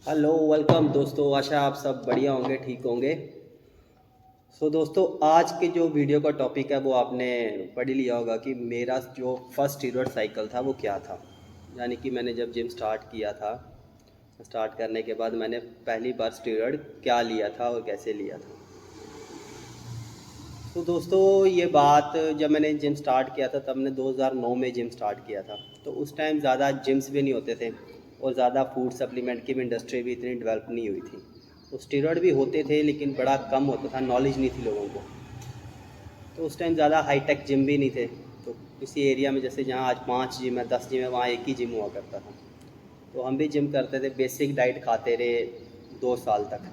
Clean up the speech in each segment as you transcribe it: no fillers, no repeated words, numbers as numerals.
Hello welcome दोस्तों, आशा आप सब बढ़िया होंगे, ठीक होंगे। दोस्तों, आज के जो वीडियो का टॉपिक है वो आपने पढ़ ही लिया होगा कि मेरा जो फर्स्ट स्टीरॉयड साइकिल था वो क्या था। यानी कि मैंने जब जिम स्टार्ट किया था, स्टार्ट करने के बाद मैंने पहली बार स्टीरॉयड क्या लिया था और कैसे लिया था। तो दोस्तों, ये बात जब मैंने जिम स्टार्ट किया था तब मैंने 2009 में जिम स्टार्ट किया था। तो उस टाइम ज़्यादा जिम्स भी नहीं होते थे और ज़्यादा फूड सप्लीमेंट की भी इंडस्ट्री भी इतनी डेवलप नहीं हुई थी। तो स्टीरॉयड भी होते थे लेकिन बड़ा कम होता था, नॉलेज नहीं थी लोगों को। तो उस टाइम ज़्यादा हाईटेक जिम भी नहीं थे। तो किसी एरिया में जैसे जहाँ आज 5 जिम है, 10 जिम है, वहाँ एक ही जिम हुआ करता था। तो हम भी जिम करते थे, बेसिक डाइट खाते रहे 2 साल तक।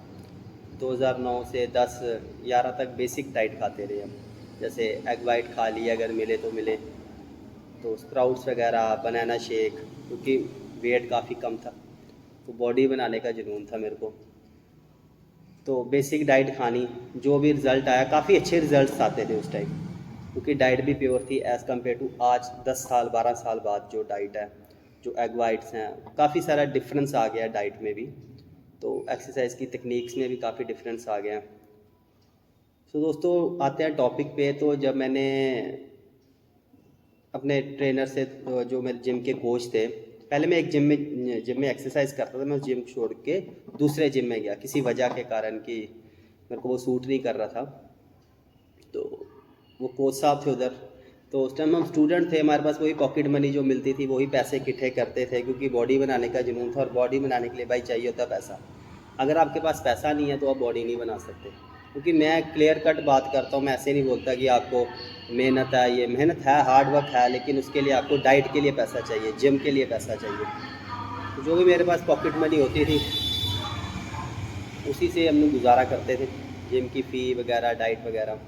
2009 से 10-11 तक बेसिक डाइट खाते रहे हम। जैसे एग वाइट खा ली अगर मिले तो मिले, तो स्प्राउट्स वगैरह, बनाना शेक, क्योंकि वेट काफ़ी कम था तो बॉडी बनाने का जुनून था मेरे को। तो बेसिक डाइट खानी, जो भी रिज़ल्ट आया काफ़ी अच्छे रिज़ल्ट्स आते थे उस टाइम, क्योंकि डाइट भी प्योर थी एज़ कम्पेयर टू आज 10 साल 12 साल बाद जो डाइट है, जो एग वाइट्स हैं, काफ़ी सारा डिफरेंस आ गया डाइट में भी। तो एक्सरसाइज की टेक्निक्स में भी काफ़ी डिफरेंस आ गया। दोस्तों, आते हैं टॉपिक पे। तो जब मैंने अपने ट्रेनर से, जो मेरे जिम के कोच थे, पहले मैं एक जिम में एक्सरसाइज करता था। मैं उस जिम छोड़ के दूसरे जिम में गया किसी वजह के कारण कि मेरे को वो सूट नहीं कर रहा था। तो वो कोच साहब थे उधर। तो उस टाइम हम स्टूडेंट थे, हमारे पास वही पॉकेट मनी जो मिलती थी वही पैसे इकट्ठे करते थे, क्योंकि बॉडी बनाने का जुनून था और बॉडी बनाने के लिए भाई चाहिए होता पैसा। अगर आपके पास पैसा नहीं है तो आप बॉडी नहीं बना सकते। क्योंकि मैं क्लियर कट बात करता हूँ, मैं ऐसे नहीं बोलता कि आपको मेहनत है, ये मेहनत है, हार्ड वर्क है, लेकिन उसके लिए आपको डाइट के लिए पैसा चाहिए, जिम के लिए पैसा चाहिए। तो जो भी मेरे पास पॉकेट मनी होती थी उसी से हम लोग गुजारा करते थे, जिम की फ़ी वगैरह, डाइट वगैरह।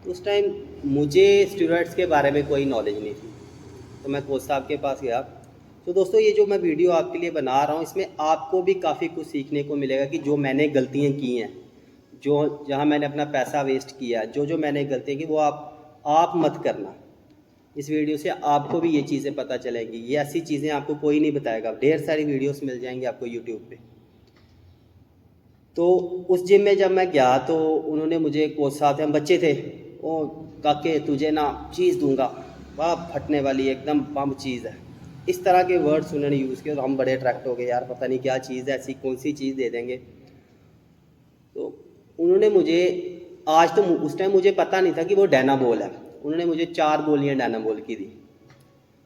तो उस टाइम मुझे स्टेरॉइड्स के बारे में कोई नॉलेज नहीं थी, तो मैं कोच साहब के पास गया। तो दोस्तों, ये जो मैं वीडियो आपके लिए बना रहा हूँ इसमें आपको भी काफ़ी कुछ सीखने को मिलेगा कि जो मैंने गलतियाँ की हैं, जो जहाँ मैंने अपना पैसा वेस्ट किया, जो जो मैंने गलतियाँ की वो आप मत करना। इस वीडियो से आपको भी ये चीज़ें पता चलेंगी। ये ऐसी चीज़ें आपको कोई नहीं बताएगा, ढेर सारी वीडियोस मिल जाएंगी आपको यूट्यूब पे। तो उस जिम में जब मैं गया तो उन्होंने मुझे, कोच साहब थे, हम बच्चे थे, ओ काके तुझे ना चीज़ दूंगा, वाह फटने वाली एकदम बम चीज़ है, इस तरह के वर्ड्स उन्होंने यूज़ किए। और हम बड़े अट्रैक्ट हो गए, यार पता नहीं क्या चीज़ है, ऐसी कौन सी चीज़ दे देंगे। तो उन्होंने मुझे, आज तो उस टाइम मुझे पता नहीं था कि वो डायनाबोल है। उन्होंने मुझे 4 गोलियां डायनाबोल की दी।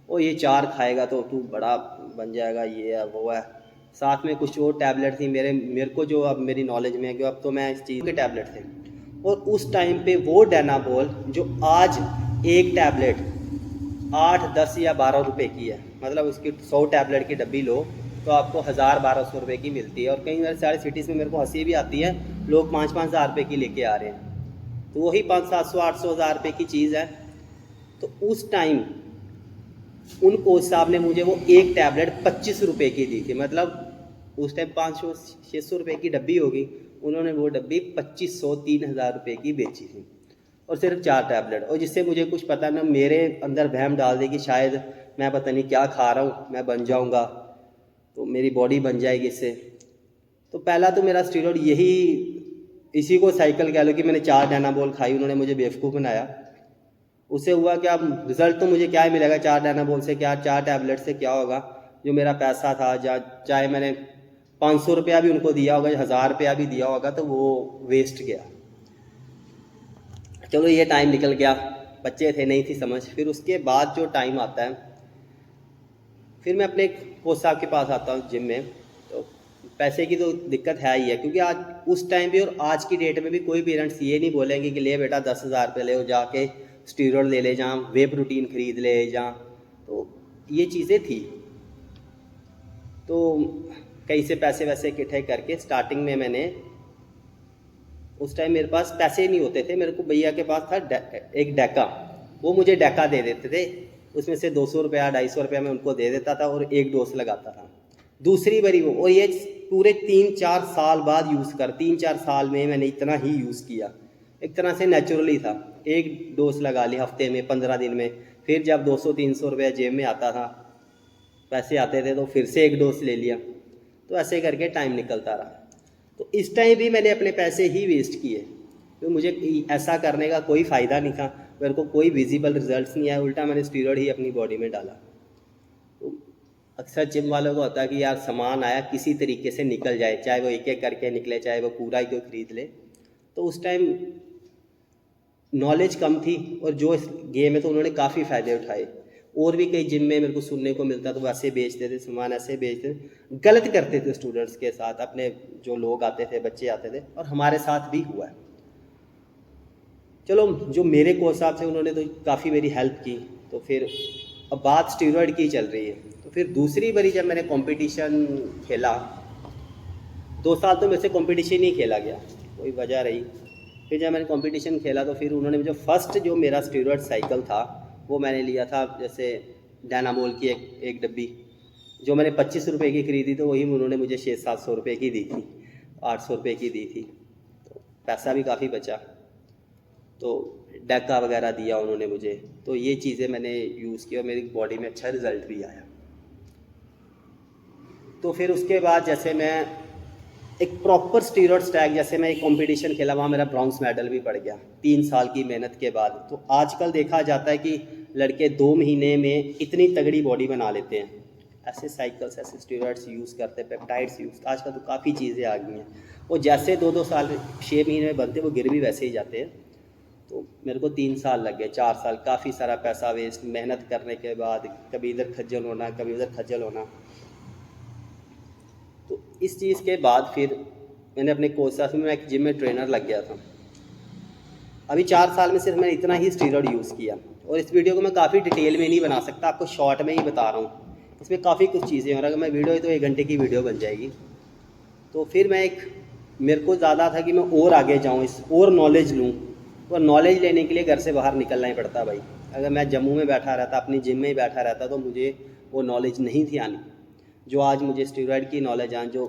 ओ ये 4 खाएगा तो तू बड़ा बन जाएगा, ये है वो है। साथ में कुछ और टैबलेट थी, मेरे को जो अब मेरी नॉलेज में है कि अब तो मैं इस चीज़ के टैबलेट थे। और उस टाइम पे वो डायनाबोल जो आज एक टैबलेट 8, 10 या 12 रुपए की है, मतलब उसकी 100 टैबलेट की डब्बी लो तो आपको 1000-1200 रुपये की मिलती है। और कई बार सारी सिटीज़ में मेरे को हंसी भी आती है, लोग 5-5 हज़ार रुपये की लेके आ रहे हैं। तो वही 500-700-800 हज़ार रुपये की चीज़ है। तो उस टाइम उन कोच साहब ने मुझे वो एक टैबलेट 25 रुपये की दी थी। मतलब उस टाइम 500-600 रुपये की डब्बी होगी, उन्होंने वो डब्बी 2500-3000 रुपये की बेची थी, और सिर्फ 4 टैबलेट। और जिससे मुझे कुछ पता ना, मेरे अंदर वहम डाल दी कि शायद मैं पता नहीं क्या खा रहा हूँ, मैं बन जाऊँगा, तो मेरी बॉडी बन जाएगी इससे। तो पहला तो मेरा स्टीरॉयड यही, इसी को साइकिल कह लो कि मैंने 4 डायनाबोल खाई, उन्होंने मुझे बेवकूफ़ बनाया। उससे हुआ क्या, रिज़ल्ट तो मुझे क्या ही मिलेगा, 4 डायनाबोल से क्या, 4 टैबलेट से क्या होगा। जो मेरा पैसा था, चाहे मैंने 500 रुपया भी उनको दिया होगा, 1000 रुपया भी दिया होगा, तो वो वेस्ट गया। चलो ये टाइम निकल गया, बच्चे थे, नहीं थी समझ। फिर उसके बाद जो टाइम आता है, फिर मैं अपने कोच साहब के पास आता हूँ जिम में। तो पैसे की तो दिक्कत है ही है, क्योंकि आज उस टाइम भी और आज की डेट में भी कोई पेरेंट्स ये नहीं बोलेंगे कि ले बेटा 10 हज़ार रुपये ले, जाके स्टीरॉयड ले ले, जहाँ वे प्रोटीन खरीद ले, जहाँ। तो ये चीज़ें थी। तो कहीं से पैसे वैसे इकट्ठे करके स्टार्टिंग में मैंने, उस टाइम मेरे पास पैसे नहीं होते थे, मेरे को भैया के पास था एक डेका, वो मुझे डेका दे देते थे। उसमें से 200 रुपया 250 रुपया मैं उनको दे देता था और एक डोज लगाता था। दूसरी बारी वो, और ये पूरे 3-4 साल बाद यूज़ कर, 3-4 साल में मैंने इतना ही यूज़ किया। एक तरह से नेचुरली था, एक डोज लगा ली हफ्ते में, 15 दिन में। फिर जब 200-300 रुपया जेब में आता था, पैसे आते थे, तो फिर से एक डोज ले लिया। तो ऐसे करके टाइम निकलता रहा। तो इस टाइम भी मैंने अपने पैसे ही वेस्ट किए, तो मुझे ऐसा करने का कोई फ़ायदा नहीं था, मेरे को कोई विजिबल रिजल्ट्स नहीं आया, उल्टा मैंने स्टीरॉयड ही अपनी बॉडी में डाला। तो अक्सर जिम वालों को होता है कि यार सामान आया किसी तरीके से निकल जाए, चाहे वो एक एक करके निकले, चाहे वो पूरा ही कोई ख़रीद ले। तो उस टाइम नॉलेज कम थी, और जो इस गेम है तो उन्होंने काफ़ी फ़ायदे उठाए। और भी कई जिम में मेरे को सुनने को मिलता, तो वैसे बेचते थे सामान, ऐसे बेचते थे, गलत करते थे स्टूडेंट्स के साथ, अपने जो लोग आते थे, बच्चे आते थे, और हमारे साथ भी हुआ है। चलो, जो मेरे कोच साहब थे उन्होंने तो काफ़ी मेरी हेल्प की। तो फिर अब बात स्टीरॉयड की चल रही है, तो फिर दूसरी बारी जब मैंने कंपटीशन खेला, 2 साल तो मेरे से कंपटीशन ही खेला गया, कोई वजह रही। फिर जब मैंने कंपटीशन खेला तो फिर उन्होंने मुझे फर्स्ट जो मेरा स्टीरॉयड साइकिल था वो मैंने लिया था, जैसे डायनामोल की एक डब्बी, जो मैंने 25 रुपये की ख़रीदी, तो वही उन्होंने मुझे 600-700 रुपये की दी थी, 800 रुपये की दी थी। तो पैसा भी काफ़ी बचा, तो डैका वगैरह दिया उन्होंने मुझे। तो ये चीज़ें मैंने यूज़ की और मेरी बॉडी में अच्छा रिज़ल्ट भी आया। तो फिर उसके बाद जैसे मैं एक प्रॉपर स्टीरॉयड स्टैक, जैसे मैं एक कंपटीशन खेला, वहाँ मेरा ब्रॉन्ज मेडल भी पड़ गया 3 साल की मेहनत के बाद। तो आजकल देखा जाता है कि लड़के 2 महीने में इतनी तगड़ी बॉडी बना लेते हैं, ऐसे साइकिल्स, ऐसे स्टीरॉयड्स यूज़ करते हैं, पेप्टाइड्स यूज़, आजकल तो काफ़ी चीज़ें आ गई हैं। वो जैसे 2-2 साल 6 महीने में बनते, वो गिर भी वैसे ही जाते हैं। तो मेरे को 3 साल लग गए, 4 साल, काफ़ी सारा पैसा वेस्ट, मेहनत करने के बाद कभी इधर खज्जल होना, कभी उधर खज्जल होना। तो इस चीज़ के बाद फिर मैंने अपने कोच साहब से, मैं एक जिम में ट्रेनर लग गया था। अभी 4 साल में सिर्फ मैंने इतना ही स्टीरॉयड यूज़ किया, और इस वीडियो को मैं काफ़ी डिटेल में नहीं बना सकता, आपको शॉर्ट में ही बता रहा हूँ। इसमें काफ़ी कुछ चीज़ें, और अगर मैं वीडियो तो 1 घंटे की वीडियो बन जाएगी। तो फिर मेरे को ज़्यादा था कि मैं और आगे जाऊँ, और नॉलेज लूँ, और नॉलेज लेने के लिए घर से बाहर निकलना ही पड़ता भाई। अगर मैं जम्मू में बैठा रहता, अपनी जिम में ही बैठा रहता, तो मुझे वो नॉलेज नहीं थी आनी जो आज मुझे स्टीरॉयड की नॉलेज है, जो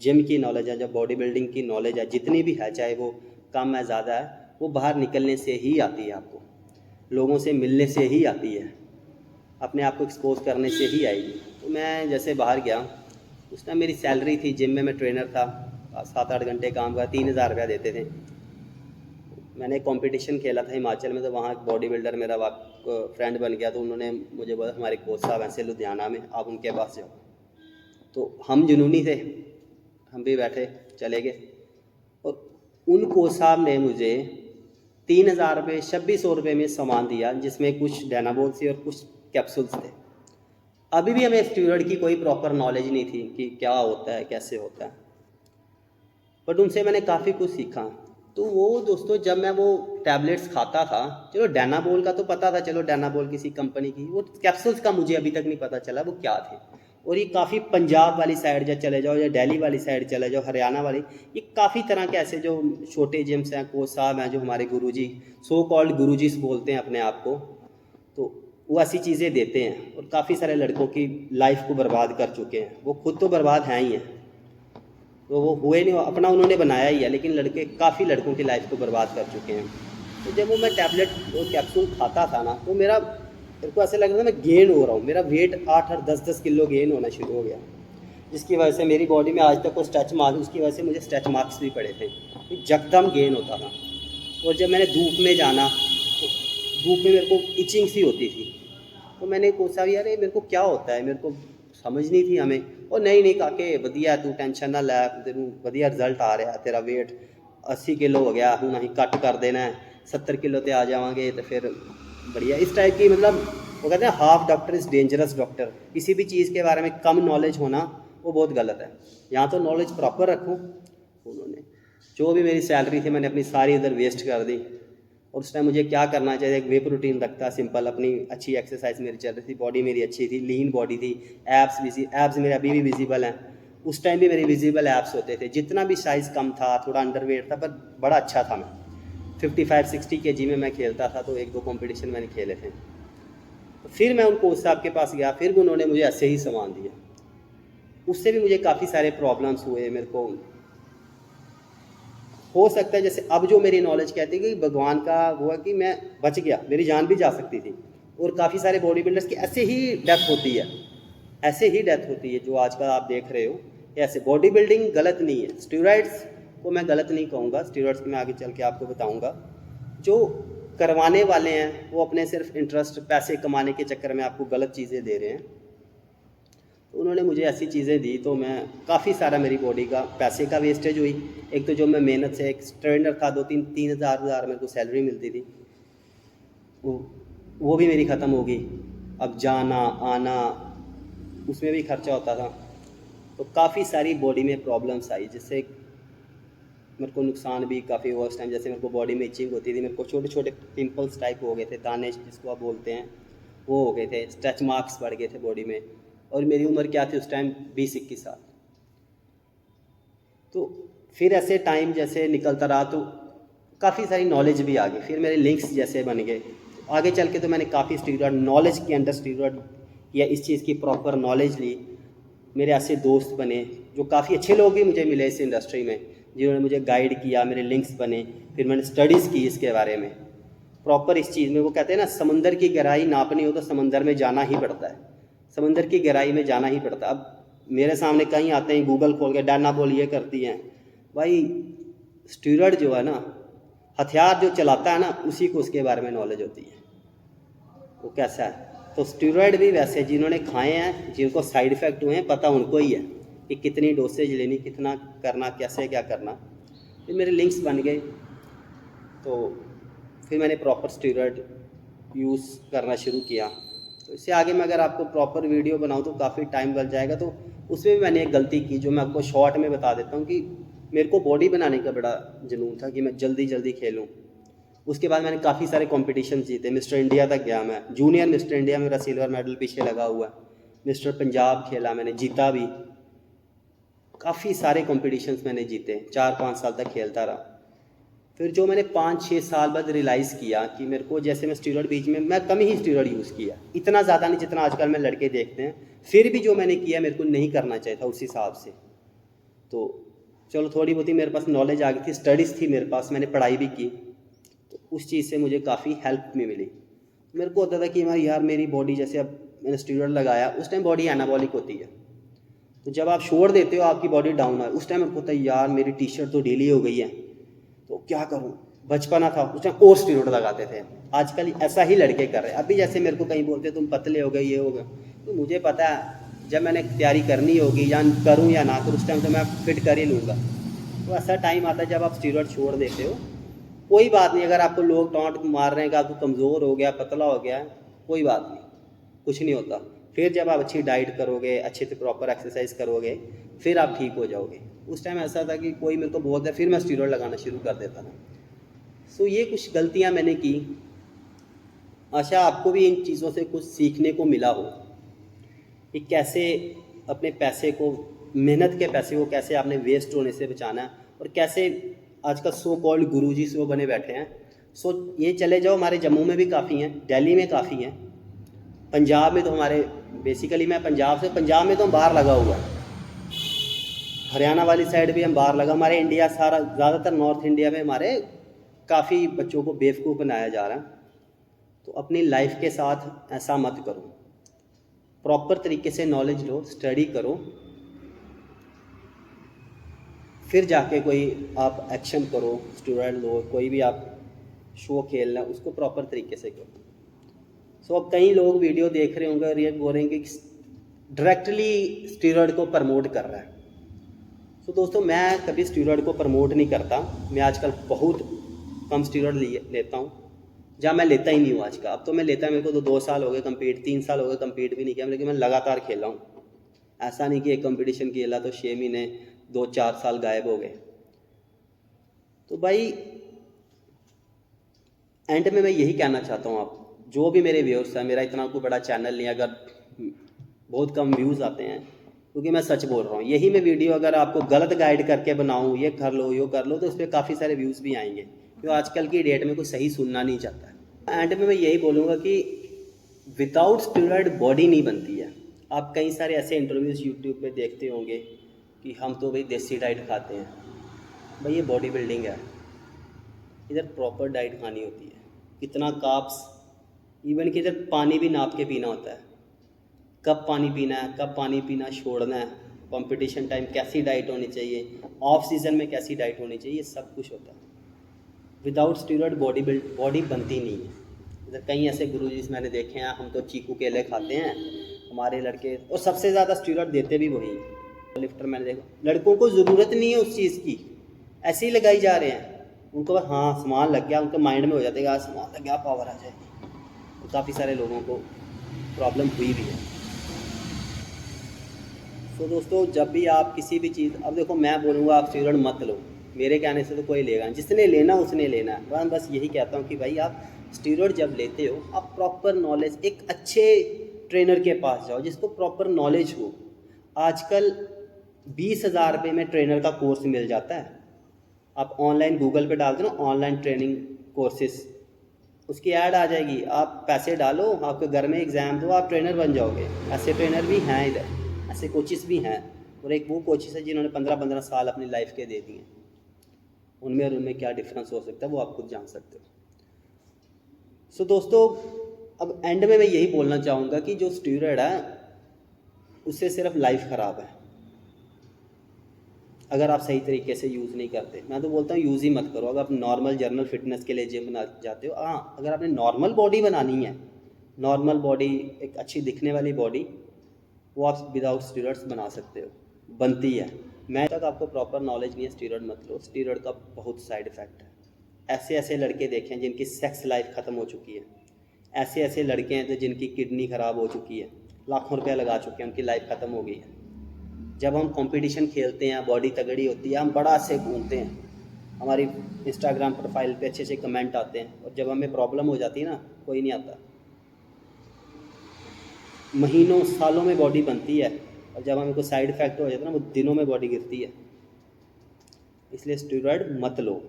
जिम की नॉलेज है, जो बॉडी बिल्डिंग की नॉलेज है, जितनी भी है, चाहे वो कम है ज़्यादा है, वो बाहर निकलने से ही आती है। आपको लोगों से मिलने से ही आती है, अपने आप को एक्सपोज करने से ही आएगी। तो मैं जैसे बाहर गया, उस टाइम मेरी सैलरी थी, जिम में मैं ट्रेनर था, 7-8 घंटे काम का 3000 रुपया देते थे। मैंने एक कॉम्पिटिशन खेला था हिमाचल में, तो वहाँ एक बॉडी बिल्डर मेरा फ्रेंड बन गया। तो उन्होंने मुझे बोला, हमारे कोच साहब ऐसे लुधियाना में, आप उनके पास जाओ। तो हम जुनूनी थे, हम भी बैठे, चले गए, और उन कोच साहब ने मुझे 3000 रुपये, 2600 रुपये में सामान दिया, जिसमें कुछ डायनाबोल थी और कुछ कैप्सूल्स थे। अभी भी हमें स्टीरॉयड की कोई प्रॉपर नॉलेज नहीं थी कि क्या होता है, कैसे होता है, बट उनसे मैंने काफ़ी कुछ सीखा। तो वो दोस्तों, जब मैं वो टैबलेट्स खाता था, चलो डायनाबोल का तो पता था, चलो डायनाबोल किसी कंपनी की, वो कैप्सूल्स का मुझे अभी तक नहीं पता चला वो क्या थे। और ये काफ़ी पंजाब वाली साइड जब चले जाओ, या दिल्ली वाली साइड चले जाओ, हरियाणा वाली, ये काफ़ी तरह के ऐसे जो छोटे जिम्स हैं, कोच साहब हैं, जो हमारे गुरुजी, सो कॉल्ड गुरुजी बोलते हैं अपने आप को, तो वो ऐसी चीज़ें देते हैं, और काफ़ी सारे लड़कों की लाइफ को बर्बाद कर चुके हैं। वो खुद तो बर्बाद हैं ही हैं, तो वो हुए नहीं, अपना उन्होंने बनाया ही है, लेकिन काफ़ी लड़कों की लाइफ को बर्बाद कर चुके हैं। तो जब वो मैं टैबलेट और कैप्सूल खाता था ना, तो मेरे को ऐसे लग रहा था मैं गेन हो रहा हूँ, मेरा वेट 8 और 10-10 किलो गेन होना शुरू हो गया, जिसकी वजह से मेरी बॉडी में आज तक वो स्ट्रेच मार्क्स, उसकी वजह से मुझे स्ट्रेच मार्क्स भी पड़े थे, तो जकदम गेन होता था। और जब मैंने धूप में जाना, तो धूप में मेरे को इचिंग सी होती थी। तो मैंने पूछा, यार ये मेरे को क्या होता है, मेरे को समझ नहीं थी हमें। और नहीं काके वधिया, तू टेंशन ना लै, तेनू वधिया रिजल्ट आ रहा, तेरा वेट 80 किलो हो गया, हूँ अं कट कर देना है, 70 किलो ते आ जावांगे, तो फिर बढ़िया। इस टाइप की, मतलब वो कहते हैं half doctor is dangerous doctor. किसी भी चीज़ के बारे में कम नॉलेज होना वो बहुत गलत है। यहाँ तो नॉलेज प्रॉपर रखूँ। उन्होंने जो भी मेरी सैलरी थी, मैंने अपनी सारी इधर वेस्ट कर दी। और उस टाइम मुझे क्या करना चाहिए, एक वेप रूटीन रखता सिंपल, अपनी अच्छी एक्सरसाइज मेरी चल रही थी, बॉडी मेरी अच्छी थी, लीन बॉडी थी, एब्स मेरे अभी भी विजिबल हैं। उस टाइम भी मेरे विजिबल एब्स होते थे, जितना भी साइज़ कम था, थोड़ा अंडरवेट था, पर बड़ा अच्छा था। मैं 55-60 kg में मैं खेलता था, तो 1-2 कॉम्पिटिशन मैंने खेले थे। तो फिर मैं उन कोच साहब के पास गया, फिर भी उन्होंने मुझे ऐसे ही सामान दिया। उससे भी मुझे काफ़ी सारे प्रॉब्लम्स हुए। मेरे को हो सकता है, जैसे अब जो मेरी नॉलेज कहती है कि भगवान का हुआ कि मैं बच गया, मेरी जान भी जा सकती थी। और काफ़ी सारे बॉडी बिल्डर्स की ऐसे ही डेथ होती है, ऐसे ही डेथ होती है, जो आजकल आप देख रहे हो ऐसे बॉडी बिल्डिंग गलत नहीं है, स्टेरॉइड्स को मैं गलत नहीं कहूँगा, स्टेरॉइड्स को मैं आगे चल के आपको बताऊँगा। जो करवाने वाले हैं वो अपने सिर्फ इंटरेस्ट पैसे कमाने के चक्कर में आपको गलत चीज़ें दे रहे हैं। तो उन्होंने मुझे ऐसी चीज़ें दी तो मैं काफ़ी सारा मेरी बॉडी का पैसे का वेस्टेज हुई। एक तो जो मैं मेहनत से, एक ट्रेनर था, 2-3 हज़ार मेरे को सैलरी मिलती थी, वो भी मेरी ख़त्म हो गई। अब जाना आना उसमें भी खर्चा होता था, तो काफ़ी सारी बॉडी में प्रॉब्लम्स आई, जिससे मेरे को नुकसान भी काफ़ी हुआ उस टाइम। जैसे मेरे को बॉडी में इचिंग होती थी, मेरे को छोटे छोटे पिंपल्स टाइप हो गए थे, दाने जिसको आप बोलते हैं वो हो गए थे, स्ट्रेच मार्क्स बढ़ गए थे बॉडी में। और मेरी उम्र क्या थी उस टाइम, 20-21 साल। तो फिर ऐसे टाइम जैसे निकलता रहा तो काफ़ी सारी नॉलेज भी आ गई, फिर मेरे लिंक्स जैसे बन गए। आगे चल के तो मैंने काफ़ी स्टीरॉयड नॉलेज के अंडर स्टीरॉयड या इस चीज़ की प्रॉपर नॉलेज ली। मेरे ऐसे दोस्त बने जो काफ़ी अच्छे लोग भी मुझे मिले इस इंडस्ट्री में, जिन्होंने मुझे गाइड किया, मेरे लिंक्स बने। फिर मैंने स्टडीज़ की इसके बारे में प्रॉपर इस चीज़ में। वो कहते हैं ना, समंदर की गहराई नापनी हो तो समंदर में जाना ही पड़ता है, समंदर की गहराई में जाना ही पड़ता है। अब मेरे सामने कहीं आते हैं गूगल खोल के डाना बोल ये करती हैं, भाई स्टीरॉयड जो है ना, हथियार जो चलाता है ना, उसी को उसके बारे में नॉलेज होती है वो कैसा है। तो स्टीरॉयड भी वैसे जिन्होंने खाए हैं, जिनको साइड इफ़ेक्ट हुए हैं, पता उनको ही है कि कितनी डोसेज लेनी, कितना करना, कैसे क्या करना। फिर मेरे लिंक्स बन गए, तो फिर मैंने प्रॉपर स्टीरॉयड यूज़ करना शुरू किया। तो इससे आगे मैं अगर आपको प्रॉपर वीडियो बनाऊँ तो काफ़ी टाइम लग जाएगा, तो उसमें भी मैंने एक गलती की जो मैं आपको शॉर्ट में बता देता हूँ। कि मेरे को बॉडी बनाने का बड़ा जुनून था कि मैं जल्दी जल्दी खेलूँ। उसके बाद मैंने काफ़ी सारे कॉम्पिटिशन जीते, मिस्टर इंडिया तक गया मैं, जूनियर मिस्टर इंडिया मेरा सिल्वर मेडल पीछे लगा हुआ है। मिस्टर पंजाब खेला मैंने, जीता भी। काफ़ी सारे कॉम्पिटिशन्स मैंने जीते, 4-5 साल तक खेलता रहा। फिर जो मैंने 5-6 साल बाद रियलाइज़ किया कि मेरे को, जैसे मैं स्टीरॉयड बीच में मैं कम ही स्टीरॉयड यूज़ किया, इतना ज़्यादा नहीं जितना आजकल में लड़के देखते हैं। फिर भी जो मैंने किया मेरे को नहीं करना चाहिए था उस हिसाब से। तो चलो थोड़ी बहुत ही मेरे पास नॉलेज आ गई थी, स्टडीज़ थी मेरे पास, मैंने पढ़ाई भी की, तो उस चीज़ से मुझे काफ़ी हेल्प भी मिली। मेरे को होता था कि यार मेरी बॉडी, जैसे अब मैंने स्टीरॉयड लगाया, उस टाइम बॉडी एनाबॉलिक होती है, तो जब आप छोड़ देते हो आपकी बॉडी डाउन है। उस टाइम मेरे को होता है यार मेरी टी शर्ट तो ढीली हो गई है, तो क्या करूँ। बचपना था उस टाइम और स्टीरॉयड लगाते थे। आजकल ऐसा ही लड़के कर रहे हैं। अभी जैसे मेरे को कहीं बोलते तुम पतले हो गए, ये हो गए, तो मुझे पता है जब मैंने तैयारी करनी होगी, या करूँ या ना करूँ, उस टाइम तो मैं फिट कर ही लूँगा। तो ऐसा टाइम आता है जब आप स्टीरॉयड छोड़ देते हो, कोई बात नहीं। अगर आपको लोग टॉन्ट मार रहे हैं कि आपको कमज़ोर हो गया, पतला हो गया, कोई बात नहीं, कुछ नहीं होता। फिर जब आप अच्छी डाइट करोगे, अच्छे से प्रॉपर एक्सरसाइज करोगे, फिर आप ठीक हो जाओगे। उस टाइम ऐसा था कि कोई मेरे को बोलता है, फिर मैं स्टीरॉयड लगाना शुरू कर देता था। सो ये कुछ गलतियां मैंने की। आशा आपको भी इन चीज़ों से कुछ सीखने को मिला हो कि कैसे अपने पैसे को, मेहनत के पैसे को कैसे आपने वेस्ट होने से बचाना है, और कैसे आजकल सो कॉल्ड गुरुजी सो बने बैठे हैं। सो ये चले जाओ, हमारे जम्मू में भी काफ़ी हैं, दिल्ली में काफ़ी हैं, पंजाब में तो हमारे, बेसिकली मैं पंजाब से, पंजाब में तो हम बाहर लगा हुआ है, हरियाणा वाली साइड भी हम बाहर लगा। हमारे इंडिया सारा, ज़्यादातर नॉर्थ इंडिया में हमारे काफ़ी बच्चों को बेवकूफ़ बनाया जा रहा है। तो अपनी लाइफ के साथ ऐसा मत करो, प्रॉपर तरीके से नॉलेज लो, स्टडी करो, फिर जाके कोई आप एक्शन करो, स्टूडेंट लो, कोई भी आप शो खेलना उसको प्रॉपर तरीके से करो। सो अब कई लोग वीडियो देख रहे होंगे और ये बोल रहे हैं कि डायरेक्टली स्टीरॉयड को प्रमोट कर रहा है। सो दोस्तों, मैं कभी स्टीरॉयड को प्रमोट नहीं करता। मैं आजकल बहुत कम स्टीरॉयड लेता हूँ, जहाँ मैं लेता ही नहीं हूँ आजकल। अब तो मैं लेता, मेरे को तो 2 साल हो गए कम्पीट, 3 साल हो गए कम्पीट भी नहीं किया, लेकिन मैं लगातार खेला हूँ। ऐसा नहीं कि एक कंपटीशन खेला तो 6 महीने 2-4 साल गायब हो गए। तो भाई एंड में मैं यही कहना चाहता हूँ, आप जो भी मेरे व्यूअर्स हैं, मेरा इतना कोई बड़ा चैनल नहीं, अगर बहुत कम व्यूज़ आते हैं, क्योंकि मैं सच बोल रहा हूँ। यही मैं वीडियो अगर आपको गलत गाइड करके बनाऊँ, ये कर लो यो कर लो, तो उस पर काफ़ी सारे व्यूज़ भी आएंगे, क्योंकि आजकल की डेट में कोई सही सुनना नहीं चाहता है। एंड में मैं यही बोलूँगा कि विदाउट स्टीरॉयड बॉडी नहीं बनती है। आप कई सारे ऐसे इंटरव्यूज़ यूट्यूब पे देखते होंगे कि हम तो भाई देसी डाइट खाते हैं। भाई ये बॉडी बिल्डिंग है, इधर प्रॉपर डाइट खानी होती है, कितना कार्ब्स, इवन कि इधर पानी भी नाप के पीना होता है, कब पानी पीना है, कब पानी पीना छोड़ना है, कंपटीशन टाइम कैसी डाइट होनी चाहिए, ऑफ सीज़न में कैसी डाइट होनी चाहिए, ये सब कुछ होता है। विदाउट स्टीरॉयड बॉडी बनती नहीं है। इधर कई ऐसे गुरुजी मैंने देखे हैं, हम तो चीकू केले खाते हैं हमारे लड़के, और सबसे ज़्यादा स्टीरॉयड देते भी वही लिफ्टर। मैंने देखा लड़कों को ज़रूरत नहीं है उस चीज़ की, ऐसे ही लगाई जा रहे हैं उनको, बस हाँ सामान लग गया, उनके माइंड में हो जाता है कि सामान लग गया पावर आ जाएगी। तो काफ़ी सारे लोगों को प्रॉब्लम हुई भी है। तो दोस्तों जब भी आप किसी भी चीज़, अब देखो मैं बोलूँगा आप स्टीरॉयड मत लो, मेरे कहने से तो कोई लेगा नहीं, जिसने लेना उसने लेना है। मैं बस यही कहता हूँ कि भाई आप स्टीरॉयड जब लेते हो आप प्रॉपर नॉलेज, एक अच्छे ट्रेनर के पास जाओ जिसको प्रॉपर नॉलेज हो। आजकल 20,000 रुपये में ट्रेनर का कोर्स मिल जाता है। आप ऑनलाइन गूगल पे डाल दो ना ऑनलाइन ट्रेनिंग कोर्सेस, उसकी ऐड आ जाएगी, आप पैसे डालो, आपके घर में एग्ज़ाम दो, आप ट्रेनर बन जाओगे। ऐसे ट्रेनर भी हैं इधर, ऐसे कोचिस भी हैं। और एक वो कोचिस है जिन्होंने 15-15 साल अपनी लाइफ के दे दिए। उनमें और उनमें क्या डिफरेंस हो सकता है वो आप खुद जान सकते हो। सो दोस्तों अब एंड में मैं यही बोलना चाहूँगा कि जो स्टीरॉयड है उससे सिर्फ लाइफ ख़राब है अगर आप सही तरीके से यूज़ नहीं करते। मैं तो बोलता हूँ यूज़ ही मत करो। अगर आप नॉर्मल जर्नल फिटनेस के लिए जिम बना जाते हो, हाँ अगर आपने नॉर्मल बॉडी बनानी है, नॉर्मल बॉडी, एक अच्छी दिखने वाली बॉडी, वो आप विदाउट स्टीरॉयड्स बना सकते हो, बनती है। मैं तक आपको प्रॉपर नॉलेज नहीं है, स्टीरॉयड मत लो। स्टीरॉयड का बहुत साइड इफ़ेक्ट है। ऐसे ऐसे लड़के देखे हैं जिनकी सेक्स लाइफ ख़त्म हो चुकी है, ऐसे ऐसे लड़के हैं जो जिनकी किडनी ख़राब हो चुकी है, लाखों रुपया लगा चुके हैं, उनकी लाइफ ख़त्म हो गई है। जब हम कंपटीशन खेलते हैं, बॉडी तगड़ी होती है, हम बड़ा से घूमते हैं, हमारी इंस्टाग्राम प्रोफाइल पे अच्छे अच्छे कमेंट आते हैं, और जब हमें प्रॉब्लम हो जाती है ना, कोई नहीं आता। महीनों सालों में बॉडी बनती है, और जब हमें कोई साइड इफ़ेक्ट हो जाता है ना, वो दिनों में बॉडी गिरती है। इसलिए स्टीरॉयड मत लो।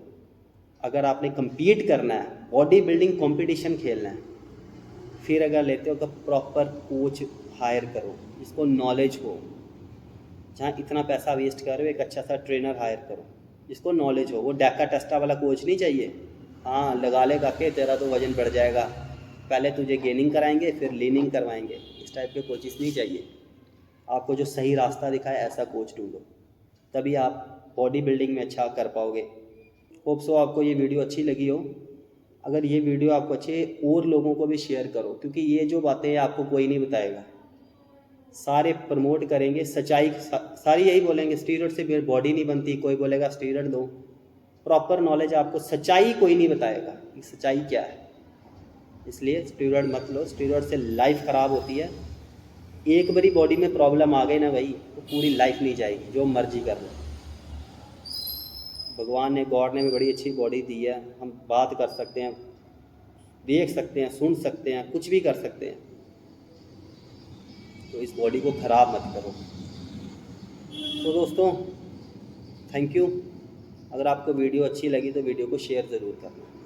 अगर आपने compete करना है, बॉडी बिल्डिंग कंपटीशन खेलना है, फिर अगर लेते हो तो प्रॉपर कोच हायर करो जिसको नॉलेज हो। जहाँ इतना पैसा वेस्ट कर रहे हो, एक अच्छा सा ट्रेनर हायर करो जिसको नॉलेज हो। वो डैका टेस्टा वाला कोच नहीं चाहिए, हाँ लगा लेगा के तेरा तो वज़न बढ़ जाएगा, पहले तुझे गेनिंग कराएंगे फिर लीनिंग करवाएंगे, इस टाइप के कोचेस नहीं चाहिए। आपको जो सही रास्ता दिखाए ऐसा कोच ढूंढो, तभी आप बॉडी बिल्डिंग में अच्छा कर पाओगे। होप सो आपको ये वीडियो अच्छी लगी हो। अगर ये वीडियो आपको अच्छे, और लोगों को भी शेयर करो, क्योंकि ये जो बातें हैं आपको कोई नहीं बताएगा। सारे प्रमोट करेंगे सच्चाई, सारी यही बोलेंगे स्टीरॉयड से बॉडी नहीं बनती, कोई बोलेगा स्टीरॉयड दो। प्रॉपर नॉलेज आपको, सच्चाई कोई नहीं बताएगा कि सच्चाई क्या है। इसलिए स्टीरॉयड मत लो, स्टीरॉयड से लाइफ ख़राब होती है। एक बारी बॉडी में प्रॉब्लम आ गई ना भाई, तो पूरी लाइफ नहीं जाएगी, जो मर्जी कर लो। भगवान ने, गॉड ने भी बड़ी अच्छी बॉडी दी है, हम बात कर सकते हैं, देख सकते हैं, सुन सकते हैं, कुछ भी कर सकते हैं। तो इस बॉडी को ख़राब मत करो। तो दोस्तों थैंक यू। अगर आपको वीडियो अच्छी लगी तो वीडियो को शेयर ज़रूर करना।